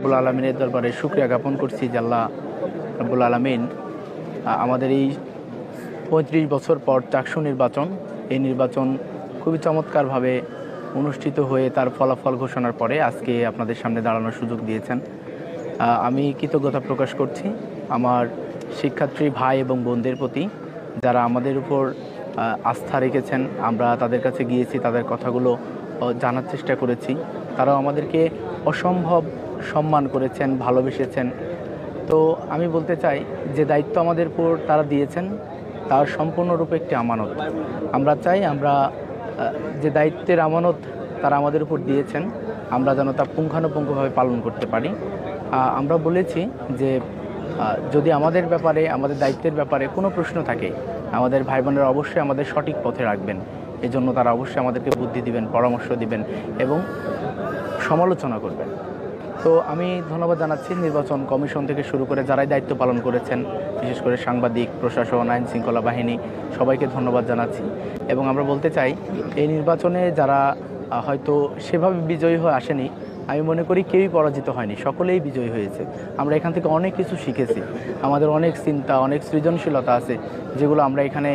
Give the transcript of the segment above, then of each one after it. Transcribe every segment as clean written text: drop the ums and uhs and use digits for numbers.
রব্বুল আলমিনের দরবারে শুকরিয়া জ্ঞাপন করছি যে আল্লাহ রব্বুল আলমিন আমাদের এই ৩৫ বছর পর চাকসু নির্বাচন, এই নির্বাচন খুবই চমৎকারভাবে অনুষ্ঠিত হয়ে তার ফলাফল ঘোষণার পরে আজকে আপনাদের সামনে দাঁড়ানোর সুযোগ দিয়েছেন। আমি কৃতজ্ঞতা প্রকাশ করছি আমার শিক্ষার্থী ভাই এবং বোনদের প্রতি, যারা আমাদের উপর আস্থা রেখেছেন। আমরা তাদের কাছে গিয়েছি, তাদের কথাগুলো জানার চেষ্টা করেছি। তারাও আমাদেরকে অসম্ভব সম্মান করেছেন, ভালোবেসেছেন। তো আমি বলতে চাই যে দায়িত্ব আমাদের উপর তারা দিয়েছেন তার সম্পূর্ণরূপে একটি আমানত। আমরা চাই আমরা যে দায়িত্বের আমানত তারা আমাদের উপর দিয়েছেন আমরা যেন তা পুঙ্খানুপুঙ্খভাবে পালন করতে পারি। আমরা বলেছি যে যদি আমাদের ব্যাপারে, আমাদের দায়িত্বের ব্যাপারে কোনো প্রশ্ন থাকে, আমাদের ভাই বোনেরা অবশ্যই আমাদের সঠিক পথে রাখবেন। এজন্য তারা অবশ্যই আমাদেরকে বুদ্ধি দিবেন, পরামর্শ দিবেন এবং সমালোচনা করবেন। তো আমি ধন্যবাদ জানাচ্ছি নির্বাচন কমিশন থেকে শুরু করে যারাই দায়িত্ব পালন করেছেন, বিশেষ করে সাংবাদিক, প্রশাসন, আইন শৃঙ্খলা বাহিনী, সবাইকে ধন্যবাদ জানাচ্ছি। এবং আমরা বলতে চাই এই নির্বাচনে যারা হয়তো সেভাবে বিজয়ী হয়ে আসেনি, আমি মনে করি কেউই পরাজিত হয়নি, সকলেই বিজয়ী হয়েছে। আমরা এখান থেকে অনেক কিছু শিখেছি। আমাদের অনেক চিন্তা, অনেক সৃজনশীলতা আছে যেগুলো আমরা এখানে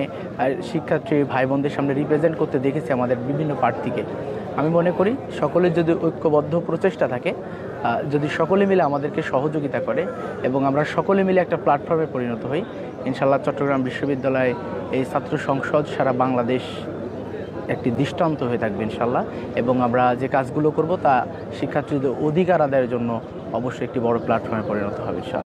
শিক্ষার্থী ভাই বোনদের সামনে রিপ্রেজেন্ট করতে দেখেছি আমাদের বিভিন্ন প্রার্থীকে। আমি মনে করি সকলের যদি ঐক্যবদ্ধ প্রচেষ্টা থাকে, যদি সকলে মিলে আমাদেরকে সহযোগিতা করে এবং আমরা সকলে মিলে একটা প্ল্যাটফর্মে পরিণত হই, ইনশাআল্লাহ চট্টগ্রাম বিশ্ববিদ্যালয়ে এই ছাত্র সংসদ সারা বাংলাদেশ একটি দৃষ্টান্ত হয়ে থাকবে ইনশাআল্লাহ। এবং আমরা যে কাজগুলো করব তা শিক্ষার্থীদের অধিকার আদায়ের জন্য অবশ্যই একটি বড় প্ল্যাটফর্মে পরিণত হবে ইনশাআল্লাহ।